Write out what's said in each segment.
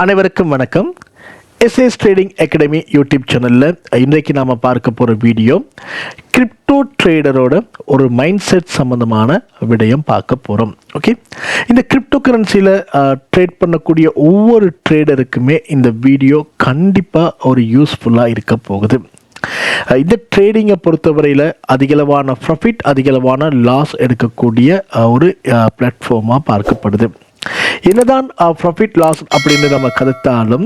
அனைவருக்கும் வணக்கம். SAS trading academy YouTube சேனலில் இன்றைக்கு நாம் பார்க்க போகிற வீடியோ கிரிப்டோ ட்ரேடரோட ஒரு மைண்ட் செட் சம்மந்தமான விடயம் பார்க்க போகிறோம். ஓகே, இந்த கிரிப்டோ கரன்சியில் ட்ரேட் பண்ணக்கூடிய ஒவ்வொரு ட்ரேடருக்குமே இந்த வீடியோ கண்டிப்பாக ஒரு யூஸ்ஃபுல்லாக இருக்க போகுது. இந்த ட்ரேடிங்கை பொறுத்தவரையில் அதிகளவான ப்ராஃபிட் அதிகளவான லாஸ் எடுக்கக்கூடிய ஒரு பிளாட்ஃபார்மாக பார்க்கப்படுது. என்னதான் ப்ராஃபிட் லாஸ் அப்படின்னு நம்ம கதைத்தாலும்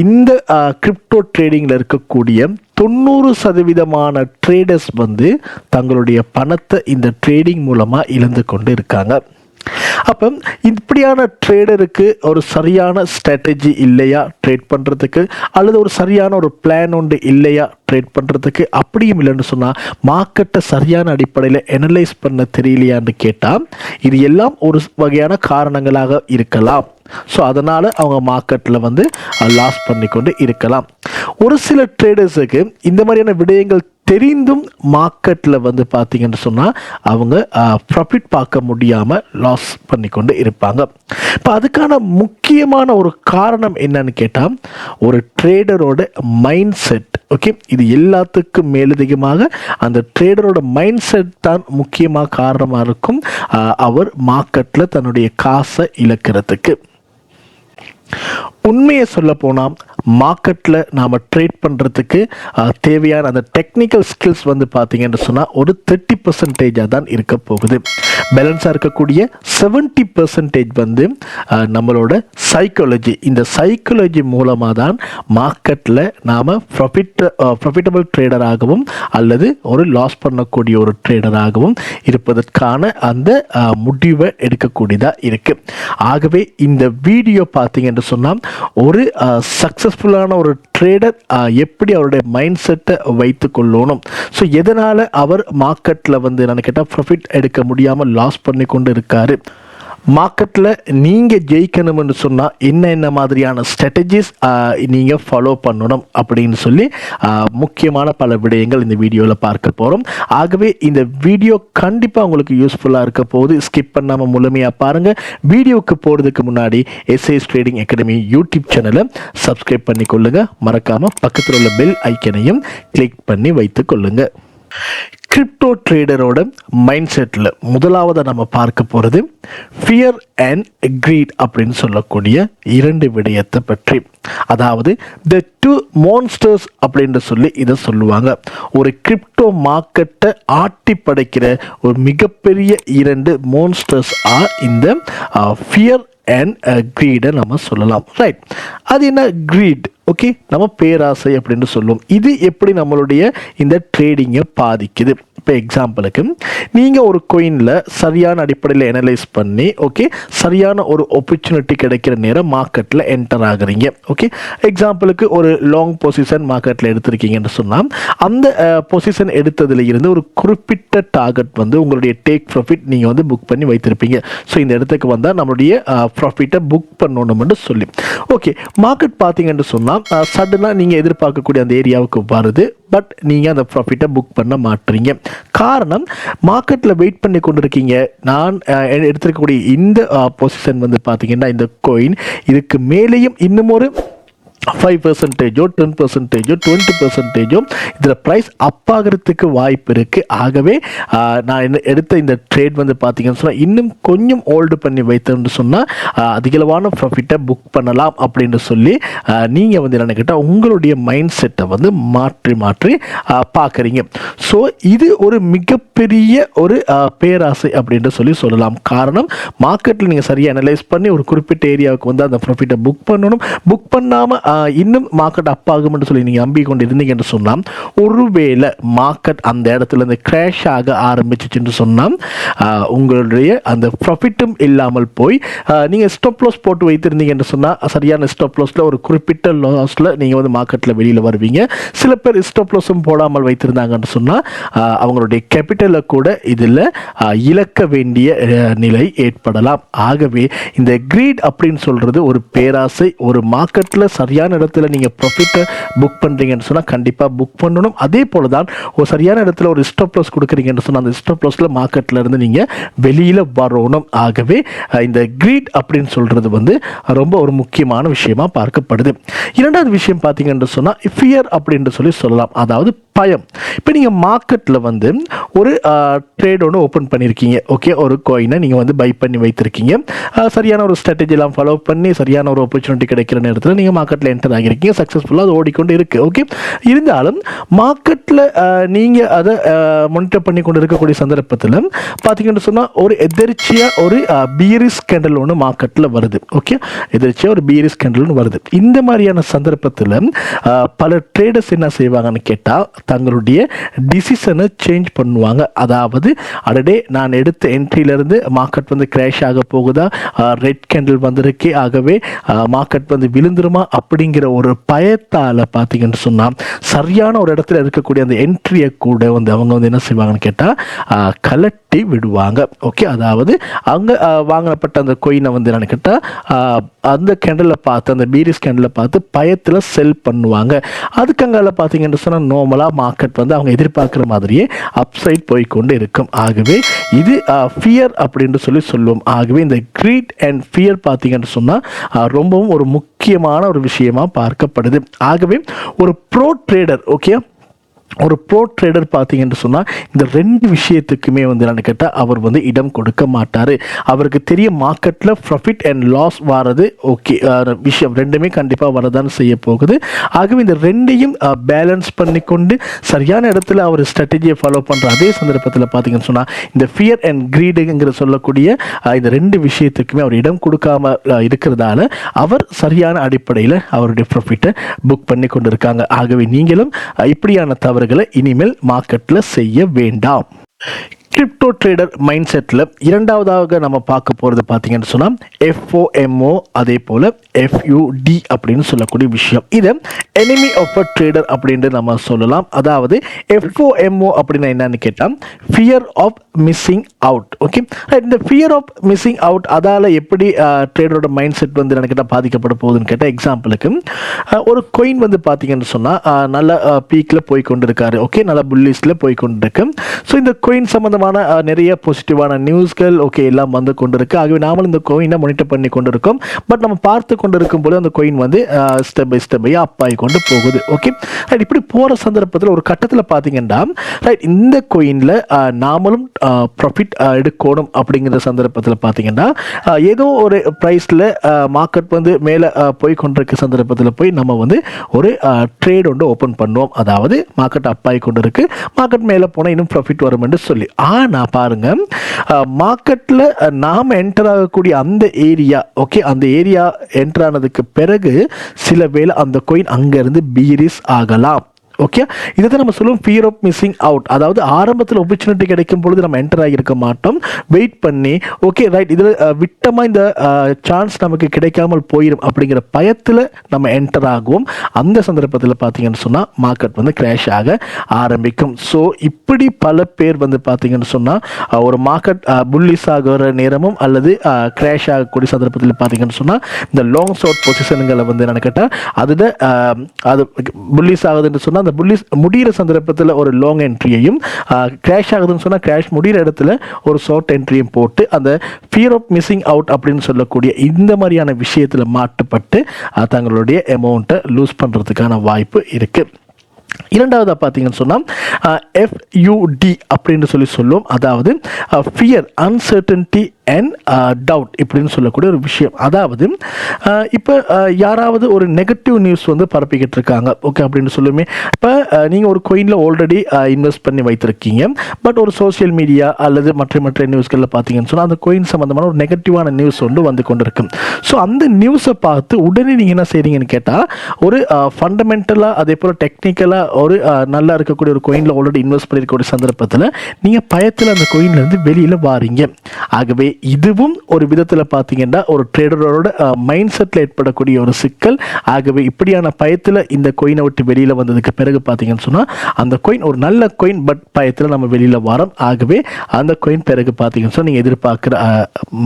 இந்த கிரிப்டோ ட்ரேடிங்கில் இருக்கக்கூடிய 90% ட்ரேடர்ஸ் தங்களுடைய பணத்தை இந்த ட்ரேடிங் மூலமாக இழந்து கொண்டு இருக்காங்க. அப்போ இப்படியான ட்ரேடருக்கு ஒரு சரியான ஸ்ட்ராட்டஜி இல்லையா ட்ரேட் பண்ணுறதுக்கு, அல்லது ஒரு சரியான ஒரு பிளான் ஒன்று இல்லையா ட்ரேட் பண்ணுறதுக்கு, அப்படியும் இல்லைன்னு சொன்னால் மார்க்கெட்டை சரியான அடிப்படையில் அனலைஸ் பண்ண தெரியலையான்னு கேட்டால் இது எல்லாம் ஒரு வகையான காரணங்களாக இருக்கலாம். ஸோ அதனால் அவங்க மார்க்கெட்டில் லாஸ் பண்ணி கொண்டு இருக்கலாம். ஒரு சில ட்ரேடர்ஸுக்கு இந்த மாதிரியான விடயங்கள் தெரிந்தும் மார்க்கெட்டில் பார்த்தீங்கன்னு சொன்னால் அவங்க ப்ராஃபிட் பார்க்க முடியாமல் லாஸ் பண்ணி கொண்டு இருப்பாங்க. இப்போ அதுக்கான முக்கியமான ஒரு காரணம் என்னன்னு கேட்டால் ஒரு ட்ரேடரோட மைண்ட் செட். ஓகே, இது எல்லாத்துக்கும் மேலதிகமாக அந்த ட்ரேடரோட மைண்ட் செட் தான் முக்கியமாக காரணமாக இருக்கும் அவர் மார்க்கெட்டில் தன்னுடைய காசை இழக்கிறதுக்கு. உண்மையை சொல்ல போனால் மார்க்கெட்டில் நாம் ட்ரேட் பண்ணுறதுக்கு தேவையான அந்த டெக்னிக்கல் ஸ்கில்ஸ் பார்த்தீங்கன்னு சொன்னால் ஒரு 30% தான் இருக்க போகுது. பேலன்ஸாக இருக்கக்கூடிய 70% நம்மளோட சைக்காலஜி. இந்த சைக்காலஜி மூலமாக தான் மார்க்கெட்டில் நாம் ப்ராஃபிட்டபிள் ட்ரேடராகவும் அல்லது ஒரு லாஸ் பண்ணக்கூடிய ஒரு ட்ரேடராகவும் இருப்பதற்கான அந்த முடிவை எடுக்கக்கூடியதாக இருக்குது. ஆகவே இந்த வீடியோ பார்த்தீங்கன்னு சொன்னால் ஒரு சக்சஸ்ஃபுல்லான ஒரு ட்ரேடர் எப்படி அவருடைய மைண்ட் செட்டை வைத்து கொள்ளணும், ஸோ எதனால் அவர் மார்க்கெட்டில் நான் கேட்டால் ப்ராஃபிட் எடுக்க முடியாமல் லாஸ் பண்ணி கொண்டு இருக்காரு, மார்க்கெட்டில் நீங்கள் ஜெயிக்கணும்னு சொன்னால் என்ன மாதிரியான ஸ்ட்ராட்டஜிஸ் நீங்கள் ஃபாலோ பண்ணணும் அப்படின்னு சொல்லி முக்கியமான பல விடயங்கள் இந்த வீடியோவில் பார்க்க போகிறோம். ஆகவே இந்த வீடியோ கண்டிப்பாக உங்களுக்கு யூஸ்ஃபுல்லாக இருக்க போகுது. ஸ்கிப் பண்ணாமல் முழுமையாக பாருங்கள். வீடியோவுக்கு போகிறதுக்கு முன்னாடி எஸ்ஏஎஸ் ட்ரேடிங் அகாடமி யூடியூப் சேனலை சப்ஸ்கிரைப் பண்ணி கொள்ளுங்கள். மறக்காமல் பக்கத்தில் உள்ள பெல் ஐக்கனையும் கிளிக் பண்ணி வைத்து கொள்ளுங்கள். கிரிப்டோ ட்ரேடரோட மைண்ட் செட்டில் முதலாவது நம்ம பார்க்க போகிறது ஃபியர் அண்ட் கிரீட் அப்படின்னு சொல்லக்கூடிய இரண்டு விடயத்தை பற்றி. அதாவது த டூ மான்ஸ்டர்ஸ் அப்படின்னு சொல்லி இதை சொல்லுவாங்க. ஒரு கிரிப்டோ மார்க்கெட்டை ஆட்டி படைக்கிற ஒரு மிகப்பெரிய இரண்டு மான்ஸ்டர்ஸ் இந்த ஃபியர் அண்ட் கிரீடை நம்ம சொல்லலாம். ரைட், அது என்ன கிரீட்? ஓகே, நம்ம பேராசை அப்படின்னு சொல்லுவோம். இது எப்படி நம்மளுடைய இந்த ட்ரேடிங்கை பாதிக்குது? இப்போ எக்ஸாம்பிளுக்கு நீங்கள் ஒரு கோயினில் சரியான அடிப்படையில் அனலைஸ் பண்ணி ஓகே சரியான ஒரு ஆப்பர்ச்சுனிட்டி கிடைக்கிற நேரம் மார்க்கெட்டில் என்டர் ஆகுறீங்க. ஓகே, எக்ஸாம்பிளுக்கு ஒரு லாங் பொசிஷன் மார்க்கெட்டில் எடுத்திருக்கீங்கன்னு சொன்னால் அந்த பொசிஷன் எடுத்ததில் இருந்து ஒரு குறிப்பிட்ட டார்கெட் உங்களுடைய டேக் ப்ராஃபிட் நீங்கள் புக் பண்ணி வைத்திருப்பீங்க. ஸோ இந்த இடத்துக்கு வந்தால் நம்மளுடைய ப்ராஃபிட்டை புக் பண்ணணும்னு சொல்லி ஓகே மார்க்கெட் பார்த்தீங்கன்னு சொன்னால் சடனாக நீங்கள் எதிர்பார்க்கக்கூடிய அந்த ஏரியாவுக்கு வருது. பட் நீங்கள் அந்த ப்ராஃபிட்டை புக் பண்ண மாட்டீங்க. காரணம், மார்க்கெட்டில் வெயிட் பண்ணி கொண்டு இருக்கீங்க. நான் எடுத்திருக்கக்கூடிய இந்த பொசிஷன் பார்த்தீங்கன்னா இந்த கோயின் இதுக்கு மேலேயும் இன்னும் ஒரு 5%, 10%, 20% இதில் ப்ரைஸ் அப் ஆகிறதுக்கு வாய்ப்பு இருக்குது. ஆகவே நான் எடுத்த இந்த ட்ரேட் பார்த்தீங்கன்னு சொன்னால் இன்னும் கொஞ்சம் ஹோல்டு பண்ணி வைத்தோன்னு சொன்னால் அதிகளவான ப்ராஃபிட்டை புக் பண்ணலாம் அப்படின்னு சொல்லி நீங்கள் என்ன கேட்டால் உங்களுடைய மைண்ட் செட்டை மாற்றி பார்க்குறீங்க. ஸோ இது ஒரு மிகப்பெரிய ஒரு பேராசை அப்படின்னு சொல்லலாம். காரணம், மார்க்கெட்டில் நீங்கள் சரியாக அனலைஸ் பண்ணி ஒரு குறிப்பிட்ட ஏரியாவுக்கு அந்த ப்ராஃபிட்டை புக் பண்ணணும். புக் பண்ணாமல் இன்னும் மார்க்கெட் அப் ஆகும் சொல்லி நீங்கள் நம்பி கொண்டு இருந்தீங்கன்னு சொன்னால் ஒருவேளை மார்க்கெட் அந்த இடத்துல இருந்து கிராஷ் ஆக ஆரம்பிச்சிச்சுன்னு சொன்னால் உங்களுடைய அந்த ப்ராஃபிட்டும் இல்லாமல் போய் நீங்கள் ஸ்டாப் லாஸ் போட்டு வைத்திருந்தீங்கன்னு சொன்னால் சரியான ஸ்டாப் லாஸில் ஒரு குறிப்பிட்ட லாஸில் நீங்கள் மார்க்கெட்டில் வெளியில் வருவீங்க. சில பேர் ஸ்டாப் லாஸும் போடாமல் வைத்திருந்தாங்கன்னு சொன்னால் அவங்களுடைய கேபிட்டலை கூட இதில் இழக்க வேண்டிய நிலை ஏற்படலாம். ஆகவே இந்த கிரீட் அப்படின்னு சொல்கிறது ஒரு பேராசை. ஒரு மார்க்கெட்டில் சரியான சரியான இடத்துல நீங்கள் ப்ராஃபிட்டை புக் பண்ணுறீங்கன்னு சொன்னால் கண்டிப்பாக புக் பண்ணணும். அதே போல் தான் ஒரு சரியான இடத்துல ஒரு ஸ்டாப் லாஸ் கொடுக்குறீங்கன்னு சொன்னால் அந்த ஸ்டாப் லாஸில் மார்க்கெட்டில் இருந்து நீங்கள் வெளியில் வரணும். ஆகவே இந்த கிரீட் அப்படின்னு சொல்கிறது வந்து ரொம்ப ஒரு முக்கியமான விஷயமா பார்க்கப்படுது. இரண்டாவது விஷயம் பார்த்தீங்கன்னு சொன்னால் ஃபியர் அப்படின்னு சொல்லலாம், அதாவது பயம். இப்போ நீங்கள் மார்க்கெட்டில் வந்து ஒரு ட்ரேட் ஒன்று ஓப்பன் பண்ணியிருக்கீங்க. ஓகே, ஒரு காயினை நீங்கள் வந்து பை பண்ணி வைத்திருக்கீங்க. சரியான ஒரு ஸ்ட்ராட்டஜிலாம் ஃபாலோ பண்ணி சரியான ஒரு ஆப்பர்ச்சுனிட்டி கிடைக்கிற நேரத்தில் நீங்கள் மார்க்கெட்டில் என்டர் ஆகியிருக்கீங்க. சக்ஸஸ்ஃபுல்லாக அது ஓடிக்கொண்டு இருக்குது. ஓகே, இருந்தாலும் மார்க்கெட்டில் நீங்கள் அதை மானிட்டர் பண்ணி கொண்டு இருக்கக்கூடிய சந்தர்ப்பத்தில் பார்த்தீங்கன்னு சொன்னால் ஒரு எதிர்ச்சியாக ஒரு பீரிஸ் கேண்டல் ஒன்று மார்க்கெட்டில் வருது. ஓகே, எதிர்ச்சியாக ஒரு பீரிஸ் கேண்டல் ஒன்று வருது. இந்த மாதிரியான சந்தர்ப்பத்தில் பல ட்ரேடர்ஸ் என்ன செய்வாங்கன்னு கேட்டால் தங்களுடைய டிசிஷனை சேஞ்ச் பண்ணுவாங்க. அதாவது அடடே நான் எடுத்த என்ட்ரியிலிருந்து மார்க்கெட் வந்து கிராஷ் ஆக போகுதா, ரெட் கேண்டில் வந்திருக்கு, ஆகவே மார்க்கெட் வந்து விழுந்துருமா அப்படிங்கிற ஒரு பயத்தால் பார்த்தீங்கன்னு சொன்னால் சரியான ஒரு இடத்துல இருக்கக்கூடிய அந்த என்ட்ரியை கூட வந்து அவங்க வந்து என்ன செய்வாங்கன்னு கேட்டால் கலட்டி விடுவாங்க. ஓகே, அதாவது அங்கே வாங்கப்பட்ட அந்த கொயினை வந்து என்னன்னு கேட்டால் அந்த கேண்டலில் பார்த்து அந்த பீரிஸ் கேண்டலில் பார்த்து பயத்தில் செல் பண்ணுவாங்க. அதுக்கு அங்கே பார்த்தீங்கன்னு சொன்னால் நார்மலாக மார்க்கெட் வந்து அவங்க எதிர்பார்க்குற மாதிரியே அப்சைட் போய்கொண்டு இருக்கும். ஆகவே இது ஃபியர் அப்படின்னு சொல்லுவோம். ஆகவே இந்த கிரீட் அண்ட் ஃபியர் பார்த்தீங்கன்னு சொன்னால் ரொம்பவும் ஒரு முக்கியமான ஒரு விஷயமா பார்க்கப்படுது. ஆகவே ஒரு ப்ரோ ட்ரேடர், ஓகே, ஒரு ப்ரோ ட்ரேடர் பார்த்தீங்கன்னு சொன்னால் இந்த ரெண்டு விஷயத்துக்குமே வந்து என்னன்னு கேட்டால் அவர் வந்து இடம் கொடுக்க மாட்டார். அவருக்கு தெரிய மார்க்கெட்டில் ப்ராஃபிட் அண்ட் லாஸ் வாரது ஓகே விஷயம் ரெண்டுமே கண்டிப்பாக வரதான் செய்ய போகுது. ஆகவே இந்த ரெண்டையும் பேலன்ஸ் பண்ணிக்கொண்டு சரியான இடத்துல அவர் ஸ்ட்ராட்டஜியை ஃபாலோ பண்ணுற அதே சந்தர்ப்பத்தில் பார்த்தீங்கன்னு சொன்னால் இந்த ஃபியர் அண்ட் கிரீடுங்கிற சொல்லக்கூடிய இந்த ரெண்டு விஷயத்துக்குமே அவர் இடம் கொடுக்காம இருக்கிறதால அவர் சரியான அடிப்படையில் அவருடைய ப்ராஃபிட்டை புக் பண்ணி கொண்டு இருக்காங்க. ஆகவே நீங்களும் இப்படியான தவறுகளை இனிமேல் மார்க்கெட்ல செய்ய வேண்டாம். கிரிப்டோ ட்ரேடர் மைண்ட் செட்டில் இரண்டாவதாக நம்ம பார்க்க போகிறது பார்த்தீங்கன்னு சொன்னால் FOMO அதே போல் FUD அப்படின்னு சொல்லக்கூடிய விஷயம். இதை எனிமி ஆஃப் அ ட்ரேடர் அப்படின்ட்டு நம்ம சொல்லலாம். அதாவது FOMO அப்படின்னா என்னன்னு கேட்டால் fear of missing out. Okay, இந்த ஃபியர் ஆஃப் மிஸ்ஸிங் அவுட் அதால் எப்படி ட்ரேடரோட மைண்ட் செட் வந்து என்ன கேட்டால் பாதிக்கப்பட போகுதுன்னு கேட்டால் எக்ஸாம்பிளுக்கு ஒரு கொயின் வந்து பார்த்தீங்கன்னு சொன்னால் நல்ல பீக்கில் போய் கொண்டு இருக்காரு. ஓகே, நல்ல புல்லிஸ்டில் போய் கொண்டு இருக்கு. ஸோ இந்த கொயின் சம்மந்தமான நிறைய பாசிட்டிவான நியூஸ்கள் ஓகே எல்லாம் வந்து கொண்டிருக்கு. ஆகவே நாமளும் இந்த கோயினை மானிட்டர் பண்ணி கொண்டு இருக்கோம். பட் நம்ம பார்த்து கொண்டு இருக்கும் போது அந்த கோயின் வந்து ஸ்டெப் பை ஸ்டெப் அப் ஆகி கொண்டு போகுது. Okay, right. இப்படி போகிற சந்தர்ப்பத்தில் ஒரு கட்டத்தில் பார்த்தீங்கன்னா ரைட் இந்த கோயினில் நாமளும் ப்ராஃபிட் எடுக்கணும் அப்படிங்கிற சந்தர்ப்பத்தில் பார்த்தீங்கன்னா ஏதோ ஒரு ப்ரைஸில் மார்க்கெட் வந்து மேலே போய் கொண்டிருக்க சந்தர்ப்பத்தில் போய் நம்ம வந்து ஒரு ட்ரேட் ஒன்று ஓப்பன் பண்ணுவோம். அதாவது மார்க்கெட் அப் ஆகி கொண்டு இருக்கு, மார்க்கெட் மேலே போனால் இன்னும் ப்ராஃபிட் வரும் என்று சொல்லி. நான் பாருங்க மார்க்கெட்டில் நாம் என்டர் ஆகக்கூடிய அந்த ஏரியா, ஓகே, அந்த ஏரியா என்டர் ஆனதுக்கு பிறகு சில வேளை அந்த கோயின் அங்கேருந்து பீரிஸ் ஆகலாம். ஓகே, இதை தான் நம்ம சொல்லுவோம் ஃபியர் ஆஃப் மிஸ்ஸிங் அவுட். அதாவது ஆரம்பத்தில் ஆப்பர்ச்சுனிட்டி கிடைக்கும் பொழுது நம்ம என்டர் ஆகியிருக்க மாட்டோம், வெயிட் பண்ணி ஓகே ரைட் இதில் விட்டமாக இந்த சான்ஸ் நமக்கு கிடைக்காமல் போயிடும் அப்படிங்கிற பயத்தில் நம்ம என்டர் ஆகுவோம். அந்த சந்தர்ப்பத்தில் பார்த்தீங்கன்னு சொன்னால் மார்க்கெட் வந்து கிராஷ் ஆக ஆரம்பிக்கும். ஸோ இப்படி பல பேர் வந்து பார்த்தீங்கன்னு சொன்னால் ஒரு மார்க்கெட் புல்லிஸ் ஆகிற நேரமும் அல்லது கிராஷ் ஆகக்கூடிய சந்தர்ப்பத்தில் பார்த்தீங்கன்னு சொன்னால் இந்த லாங் ஷார்ட் பொசிஷனுங்களை வந்து என்னன்னு கேட்டால் அதில் அது புல்லிஸ் ஆகுதுன்னு சொன்னால் அந்த புல்லிஸ் முடிகிற சந்தர்ப்பத்தில் ஒரு லாங் என்ட்ரியையும் கிராஷ் ஆகுதுன்னு சொன்னால் கிராஷ் முடிகிற இடத்துல ஒரு ஷார்ட் என்ட்ரியும் போட்டு அந்த ஃபியர் ஆஃப் மிஸ்ஸிங் அவுட் அப்படின்னு சொல்லக்கூடிய இந்த மாதிரியான விஷயத்தில் மாட்டுப்பட்டு தங்களுடைய அமௌண்ட்டை லூஸ் பண்ணுறதுக்கான வாய்ப்பு இருக்குது. இரண்டாவதாக பார்த்தீங்கன்னு சொன்னால் FUD அப்படின்னு சொல்லுவோம். அதாவது ஃபியர், அன்சர்டன்டி அண்ட் டவுட் இப்படின்னு சொல்லக்கூடிய ஒரு விஷயம். அதாவது இப்போ யாராவது ஒரு நெகட்டிவ் நியூஸ் வந்து பரப்பிக்கிட்டு இருக்காங்க ஓகே அப்படின்னு சொல்லுமே. இப்போ நீங்கள் ஒரு கோயினில் ஆல்ரெடி இன்வெஸ்ட் பண்ணி வைத்திருக்கீங்க. பட் ஒரு சோசியல் மீடியா அல்லது மற்ற நியூஸ்களில் பார்த்தீங்கன்னு சொன்னால் அந்த கோயின் சம்மந்தமான ஒரு நெகட்டிவான நியூஸ் ஒன்று வந்து கொண்டு இருக்கு. ஸோ அந்த நியூஸை பார்த்து உடனே நீங்கள் என்ன செய்கிறீங்கன்னு கேட்டால் ஒரு ஃபண்டமெண்டலாக அதே போல் டெக்னிக்கலாக ஒரு நல்லா இருக்கக்கூடிய ஒரு கோயினில் ஆல்ரெடி இன்வெஸ்ட் பண்ணியிருக்கக்கூடிய சந்தர்ப்பத்தில் நீங்கள் பயத்தில் அந்த கோயின்லேருந்து வெளியில் வாரீங்க. ஆகவே இதுவும் ஒரு விதத்தில் பார்த்தீங்கன்னா ஒரு ட்ரேடரோட மைண்ட் செட்டில் ஏற்படக்கூடிய ஒரு சிக்கல். ஆகவே இப்படியான பயத்தில் இந்த கோயினை விட்டு வெளியில் வந்ததுக்கு பிறகு பார்த்தீங்கன்னு சொன்னால் அந்த கோயின் ஒரு நல்ல கோயின், பட் பயத்தில் நம்ம வெளியில் வரோம். ஆகவே அந்த கோயின் பிறகு பார்த்தீங்கன்னு சொன்னால் நீங்கள் எதிர்பார்க்குற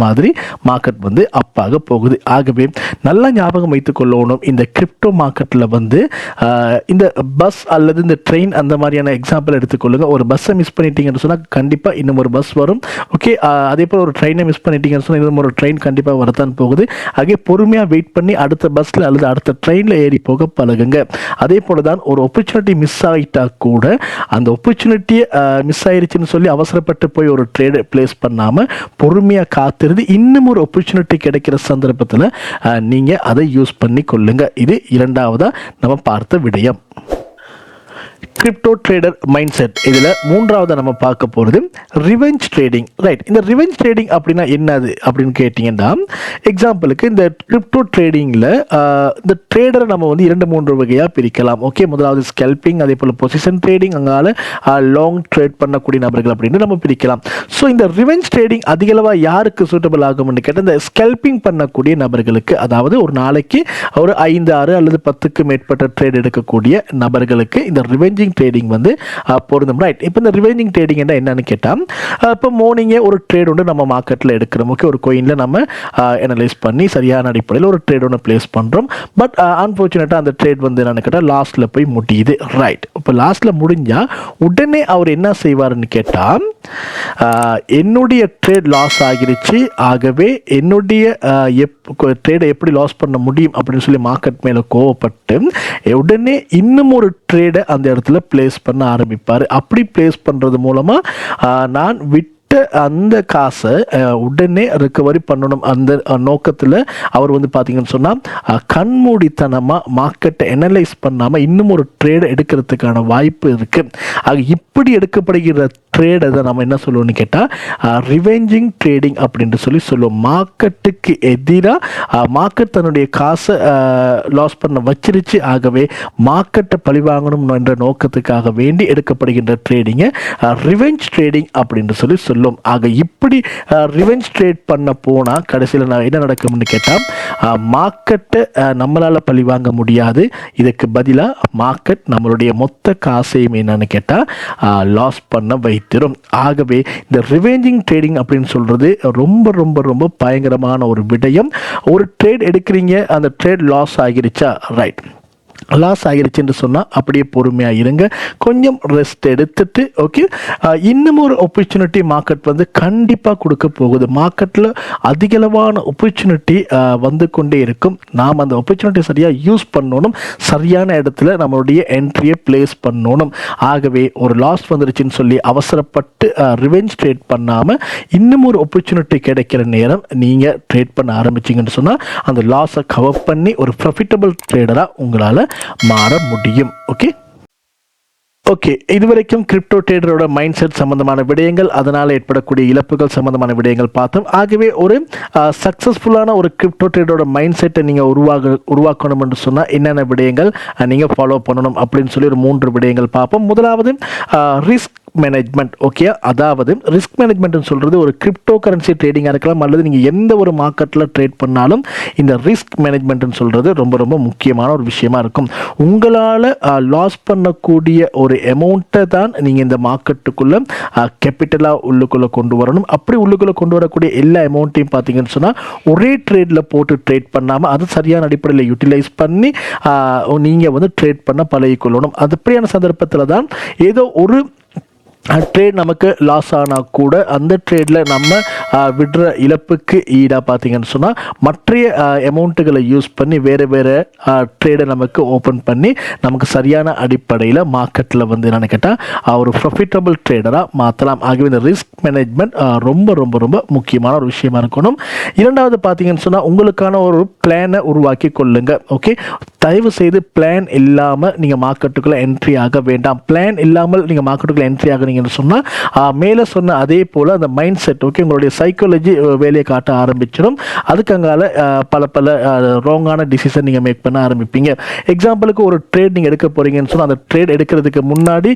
மாதிரி மார்க்கெட் வந்து அப்பாக போகுது. ஆகவே நல்லா ஞாபகம் வைத்துக் கொள்ளணும், இந்த கிரிப்டோ மார்க்கெட்டில் வந்து இந்த பஸ் அல்லது இந்த ட்ரெயின் அந்த மாதிரியான எக்ஸாம்பிள் எடுத்துக்கொள்ளுங்க. ஒரு பஸ்ஸை மிஸ் பண்ணிட்டீங்கன்னு சொன்னால் கண்டிப்பாக இன்னும் ஒரு பஸ் வரும். ஓகே, அதே போல் ஒரு ட்ரெயினை மிஸ் பண்ணிட்டீங்கன்னு சொன்னால் இன்னும் ஒரு ட்ரெயின் கண்டிப்பாக வரத்தான் போகுது. ஆகவே பொறுமையாக வெயிட் பண்ணி அடுத்த பஸ்ஸில் அல்லது அடுத்த ட்ரெயினில் ஏறி போக பழகுங்க. அதே போல தான் ஒரு ஆப்பர்ச்சுனிட்டி மிஸ் ஆகிட்டா கூட அந்த ஆப்பர்ச்சுனிட்டியை மிஸ் ஆயிருச்சுன்னு சொல்லி அவசரப்பட்டு போய் ஒரு ட்ரேட் பிளேஸ் பண்ணாமல் பொறுமையாக காத்திருந்து இன்னும் ஒரு ஆப்பர்ச்சுனிட்டி கிடைக்கிற சந்தர்ப்பத்தில் நீங்கள் அதை யூஸ் பண்ணி கொள்ளுங்க. இது இரண்டாவதாக நம்ம பார்த்த விடயம். Crypto trader mind set. இதில் மூன்றாவது நம்ம பார்க்க போகிறது ரிவெஞ்ச் ட்ரேடிங். ரைட், இந்த ரிவெஞ்ச் ட்ரேடிங் அப்படின்னா என்னது அப்படின்னு கேட்டிங்கன்னா, எக்ஸாம்பிளுக்கு இந்த கிரிப்டோ ட்ரேடிங்கில் இந்த ட்ரேடரை நம்ம வந்து 2-3 வகையாக பிரிக்கலாம். ஓகே, முதலாவது ஸ்கல்பிங், அதே போல் பொசிஷன் ட்ரேடிங், அங்கால லாங் ட்ரேட் பண்ணக்கூடிய நபர்கள் அப்படின்னு நம்ம பிரிக்கலாம். ஸோ இந்த ரிவெஞ்ச் ட்ரேடிங் அதிகளவாக யாருக்கு சூட்டபிள் ஆகும்னு கேட்டால் இந்த ஸ்கல்பிங் பண்ணக்கூடிய நபர்களுக்கு, அதாவது ஒரு நாளைக்கு ஒரு 5, 6 அல்லது 10க்கு மேற்பட்ட ட்ரேட் எடுக்கக்கூடிய நபர்களுக்கு இந்த ரிவெஞ்சிங் ட்ரேடிங் வந்து பொருந்தும். ரைட், இப்போ இந்த ரிவெஞ்சிங் ட்ரேடிங் என்னன்னு கேட்டால், இப்போ மார்னிங்கே ஒரு ட்ரேட் ஒன்று நம்ம மார்க்கெட்டில் எடுக்கிறோம். ஓகே, ஒரு கோயினில் நம்ம அனலைஸ் பண்ணி சரியான அடிப்படையில் ஒரு ட்ரேட் ஒன்று பிளேஸ் பண்ணுறோம். பட் அன்ஃபார்ச்சுனேட்டாக அந்த ட்ரேட் வந்து என்னன்னு கேட்டால் லாஸ்ட்டில் போய் முடியுது. ரைட், இப்போ லாஸ்ட்டில் முடிஞ்சால் உடனே அவர் என்ன செய்வார்னு கேட்டால், என்னுடைய ட்ரேட் லாஸ் ஆகிருச்சு, ஆகவே என்னுடைய ட்ரேடை எப்படி லாஸ் பண்ண முடியும் அப்படின்னு சொல்லி மார்க்கெட் மேலே கோவப்பட்டு உடனே இன்னும் ஒரு ட்ரேடை அந்த இடத்துல பிளேஸ் பண்ண ஆரம்பிப்பார். அப்படி பிளேஸ் பண்ணுறது மூலமாக நான் அந்த காசை உடனே ரிகவரி பண்ணணும் அந்த நோக்கத்தில் அவர் வந்து பார்த்தீங்கன்னு சொன்னால் கண்மூடித்தனமாக மார்க்கெட்டை அனலைஸ் பண்ணாமல் இன்னும் ஒரு ட்ரேடை எடுக்கிறதுக்கான வாய்ப்பு இருக்குது. ஆக இப்படி எடுக்கப்படுகிற ட்ரேடை தான் நம்ம என்ன சொல்லுவோம்னு கேட்டால் ரிவெஞ்சிங் ட்ரேடிங் அப்படின்ட்டு சொல்லுவோம். மார்க்கெட்டுக்கு எதிராக மார்க்கெட் தன்னுடைய காசை லாஸ் பண்ண வச்சிருச்சு, ஆகவே மார்க்கெட்டை பழிவாங்கணும் என்ற நோக்கத்துக்காக வேண்டி எடுக்கப்படுகின்ற ட்ரேடிங்கை ரிவெஞ்ச் ட்ரேடிங் அப்படின்ட்டு சொல்லுவோம். ஆக இப்படி ரிவெஞ்ச் ட்ரேட் பண்ண போனால் கடைசியில் என்ன நடக்கும்னு கேட்டால் மார்க்கெட்டை நம்மளால் பழி வாங்க முடியாது. இதுக்கு பதிலாக மார்க்கெட் நம்மளுடைய மொத்த காசையும் என்னன்னு கேட்டால் லாஸ் பண்ண வைத்திரும். ஆகவே இந்த ரிவெஞ்சிங் ட்ரேடிங் அப்படின்னு சொல்கிறது ரொம்ப ரொம்ப ரொம்ப பயங்கரமான ஒரு விடயம். ஒரு ட்ரேட் எடுக்கிறீங்க, அந்த ட்ரேட் லாஸ் ஆகிருச்சா, ரைட், லாஸ் ஆகிருச்சுன்னு சொன்னால் அப்படியே பொறுமையாக இருங்க, கொஞ்சம் ரெஸ்ட் எடுத்துட்டு ஓகே, இன்னும் ஒரு ஆப்பர்ச்சுனிட்டி மார்க்கெட் வந்து கண்டிப்பாக கொடுக்க போகுது. மார்க்கெட்டில் அதிகளவான ஆப்பர்ச்சுனிட்டி வந்து கொண்டே இருக்கும். நாம் அந்த ஆப்பர்ச்சுனிட்டி சரியாக யூஸ் பண்ணணும், சரியான இடத்துல நம்மளுடைய என்ட்ரியை பிளேஸ் பண்ணணும். ஆகவே ஒரு லாஸ் வந்துருச்சுன்னு சொல்லி அவசரப்பட்டு ரிவெஞ்ச் ட்ரேட் பண்ணாமல் இன்னும் ஒரு ஆப்பர்ச்சுனிட்டி கிடைக்கிற நேரம் நீங்கள் ட்ரேட் பண்ண ஆரம்பிச்சிங்கன்னு சொன்னால் அந்த லாஸை கவர் பண்ணி ஒரு ப்ராஃபிட்டபிள் ட்ரேடராக உங்களால் மாற முடியும். ஓகே, இதுவரைக்கும் கிரிப்டோ ட்ரேடரோட மைண்ட் செட் சம்பந்தமான விடயங்கள், அதனால் ஏற்படக்கூடிய இழப்புகள் சம்பந்தமான விடயங்கள் பார்த்தோம். ஆகவே ஒரு சக்ஸஸ்ஃபுல்லான ஒரு கிரிப்டோ ட்ரேடரோட மைண்ட் செட்டை நீங்கள் உருவாக்கணும் என்று சொன்னால் என்னென்ன விடயங்கள் நீங்கள் ஃபாலோ பண்ணணும் அப்படின்னு சொல்லி ஒரு 3 விடயங்கள் பார்ப்போம். முதலாவது ரிஸ்க் மேனேஜ்மெண்ட். ஓகே, அதாவது ரிஸ்க் மேனேஜ்மெண்ட்னு சொல்கிறது ஒரு கிரிப்டோ கரன்சி ட்ரேடிங்காக இருக்கலாம் அல்லது நீங்கள் எந்த ஒரு மார்க்கெட்டில் ட்ரேட் பண்ணாலும் இந்த ரிஸ்க் மேனேஜ்மெண்ட்னு சொல்கிறது ரொம்ப ரொம்ப முக்கியமான ஒரு விஷயமா இருக்கும். உங்களால் லாஸ் பண்ணக்கூடிய ஒரு அமௌண்ட்டை தான் நீங்கள் இந்த மார்க்கெட்டுக்குள்ளே கேபிட்டலாக உள்ளுக்குள்ளே கொண்டு வரணும். அப்படி உள்ளுக்குள்ளே கொண்டு வரக்கூடிய எல்லா அமௌண்ட்டையும் பார்த்தீங்கன்னு சொன்னால் ஒரே ட்ரேடில் போட்டு ட்ரேட் பண்ணாமல் அது சரியான அடிப்படையில் யூட்டிலைஸ் பண்ணி நீங்கள் வந்து ட்ரேட் பண்ண பழகிக்கொள்ளணும். அது அப்படியான சந்தர்ப்பத்தில் தான் ஏதோ ஒரு ட்ரேட் நமக்கு லாஸ் ஆனால் கூட அந்த ட்ரேடில் நம்ம விடுற இழப்புக்கு ஈடாக பார்த்தீங்கன்னு சொன்னால் மற்ற அமௌண்ட்டுகளை யூஸ் பண்ணி வேறு வேறு ட்ரேடை நமக்கு ஓப்பன் பண்ணி நமக்கு சரியான அடிப்படையில் மார்க்கெட்டில் வந்து என்னென்னு கேட்டால் ஒரு ப்ராஃபிட்டபிள் ட்ரேடராக மாற்றலாம். ஆகவே இந்த ரிஸ்க் மேனேஜ்மெண்ட் ரொம்ப ரொம்ப ரொம்ப முக்கியமான ஒரு விஷயமா இருக்கணும். இரண்டாவது பார்த்தீங்கன்னு சொன்னால் உங்களுக்கான ஒரு பிளானை உருவாக்கி கொள்ளுங்க. ஓகே, தயவு செய்து பிளான் இல்லாமல் நீங்கள் மார்க்கெட்டுக்குள்ளே என்ட்ரி ஆக வேண்டாம். பிளான் இல்லாமல் நீங்கள் மார்க்கெட்டுக்குள்ளே என்ட்ரி ஆக போனீங்கன்னு சொன்னால் மேலே சொன்ன அதே போல் அந்த மைண்ட் செட் ஓகே உங்களுடைய சைக்காலஜி வேலையை காட்ட ஆரம்பிச்சிடும். அதுக்கு அங்கால பல ராங்கான டிசிஷன் நீங்கள் மேக் பண்ண ஆரம்பிப்பீங்க. எக்ஸாம்பிளுக்கு ஒரு ட்ரேட் நீங்கள் எடுக்க போகிறீங்கன்னு சொன்னால் அந்த ட்ரேட் எடுக்கிறதுக்கு முன்னாடி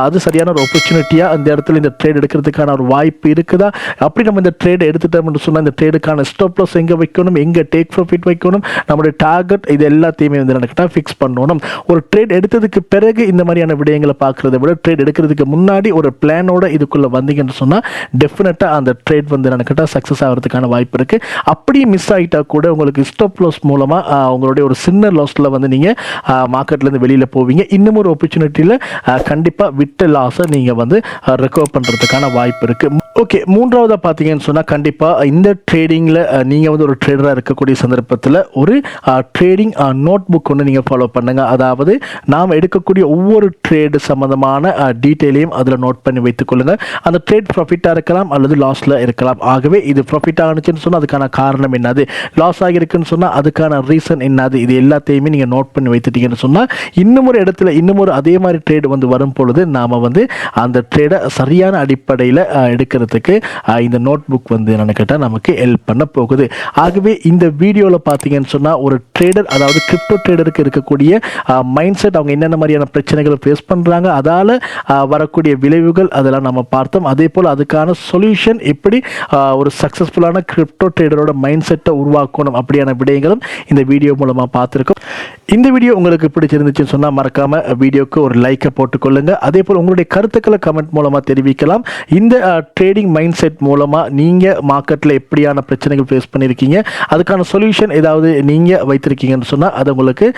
அது சரியான ஒரு ஆப்பர்ச்சுனிட்டியாக அந்த இடத்துல இந்த ட்ரேட் எடுக்கிறதுக்கான ஒரு வாய்ப்பு இருக்குதா, அப்படி நம்ம இந்த ட்ரேட் எடுத்துட்டோம்னு சொன்னால் இந்த ட்ரேடுக்கான ஸ்டாப் லாஸ் எங்கே வைக்கணும், எங்கே டேக் ப்ராஃபிட் வைக்கணும், நம்மளுடைய டார்கெட் இது எல்லாத்தையுமே வந்து நடக்கிட்டா ஃபிக்ஸ் பண்ணணும். ஒரு ட்ரேட் எடுத்ததுக்கு பிறகு இந்த மாதிரியான விடயங்களை பார்க்குறத விட ட்ரேட் எடுக்கிறதுக்கு முன்னாடி ஒரு பிளானோட இதுக்குள்ளே வந்தீங்கன்னு சொன்னால் டெஃபினட்டாக அந்த ட்ரேட் வந்து நடக்கிட்டா சக்ஸஸ் ஆகிறதுக்கான வாய்ப்பு இருக்குது. அப்படியே மிஸ் ஆகிட்டா கூட உங்களுக்கு ஸ்டாப் லாஸ் மூலமாக உங்களுடைய ஒரு சின்ன லாஸில் வந்து நீங்கள் மார்க்கெட்லேருந்து வெளியில் போவீங்க. இன்னும் ஒரு ஆப்பர்ச்சுனிட்டியில் கண்டிப்பாக விட்ட லாஸை நீங்கள் வந்து ரெக்கவர் பண்ணுறதுக்கான வாய்ப்பு இருக்குது. ஓகே, மூன்றாவதாக பார்த்தீங்கன்னு சொன்னால் கண்டிப்பாக இந்த ட்ரேடிங்கில் நீங்கள் வந்து ஒரு ட்ரேடராக இருக்கக்கூடிய சந்தர்ப்பத்தில் ஒரு ட்ரேடிங் நோட் புக் ஒன்று நீங்கள் ஃபாலோ பண்ணுங்கள். அதாவது நாம் எடுக்கக்கூடிய ஒவ்வொரு ட்ரேடு சம்மந்தமான டீட்டெயிலையும் அதில் நோட் பண்ணி வைத்துக்கொள்ளுங்கள். அந்த ட்ரேட் ப்ராஃபிட்டாக இருக்கலாம் அல்லது லாஸில் இருக்கலாம். ஆகவே இது ப்ராஃபிட் ஆகிச்சுன்னு சொன்னால் அதுக்கான காரணம் என்னது, லாஸ் ஆகிருக்குன்னு சொன்னால் அதுக்கான ரீசன் என்னது, இது எல்லாத்தையுமே நீங்கள் நோட் பண்ணி வைத்துட்டீங்கன்னு சொன்னால் இன்னும் ஒரு இடத்துல இன்னும் ஒரு அதே மாதிரி ட்ரேடு வந்து வரும் பொழுது நாம் வந்து அந்த ட்ரேடை சரியான அடிப்படையில் எடுக்கிறதுக்கு இந்த நோட் புக் வந்து என்னன்னு கேட்டால் நமக்கு ஹெல்ப் பண்ண போகுது. ஆகவே இந்த வீடியோவில் பார்த்தீங்கன்னு சொன்னால் ஒரு ட்ரேடர், அதாவது கிரிப்டோ ட்ரேடருக்கு இருக்கக்கூடிய மைண்ட் செட், அவங்க என்னென்ன மாதிரியான பிரச்சனைகளை ஃபேஸ் பண்ணுறாங்க, அதால் வரக்கூடிய விளைவுகள் அதெல்லாம் நம்ம பார்த்தோம். அதே போல் அதுக்கான சொல்யூஷன் எப்படி ஒரு சக்ஸஸ்ஃபுல்லான கிரிப்டோ ட்ரேடரோட மைண்ட் செட்டை உருவாக்கணும் அப்படியான விடயங்களும் இந்த வீடியோ மூலமாக பார்த்துருக்கோம். இந்த வீடியோ உங்களுக்கு பிடிச்சிருந்துச்சுன்னு சொன்னால் மறக்காமல் வீடியோக்கு ஒரு லைக்கை போட்டுக்கொள்ளுங்க. அதே போல் உங்களுடைய கருத்துக்களை கமெண்ட் மூலமாக தெரிவிக்கலாம். இந்த ட்ரேடிங் மைண்ட் செட் மூலமாக நீங்கள் மார்க்கெட்டில் எப்படியான பிரச்சனைகள் ஃபேஸ் பண்ணியிருக்கீங்க, அதுக்கான சொல்யூஷன் ஏதாவது நீங்கள் வைத்திருக்கீங்கன்னு சொன்னால் அதை உங்களுக்கு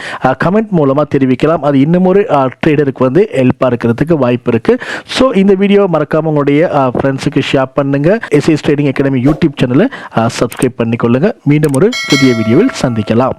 கமெண்ட் மூலமாக தெரிவிக்கலாம். அது இன்னும் ஒரு ட்ரேடருக்கு வந்து ஹெல்ப்பாக இருக்கிறதுக்கு வாய்ப்பு இருக்குது. ஸோ இந்த வீடியோ மறக்காமல் உங்களுடைய ஃப்ரெண்ட்ஸுக்கு ஷேர் பண்ணுங்கள். எஸ்எஸ் ட்ரேடிங் அகாடமி யூடியூப் சேனலை சப்ஸ்கிரைப் பண்ணிக்கொள்ளுங்கள். மீண்டும் ஒரு புதிய வீடியோவில் சந்திக்கலாம்.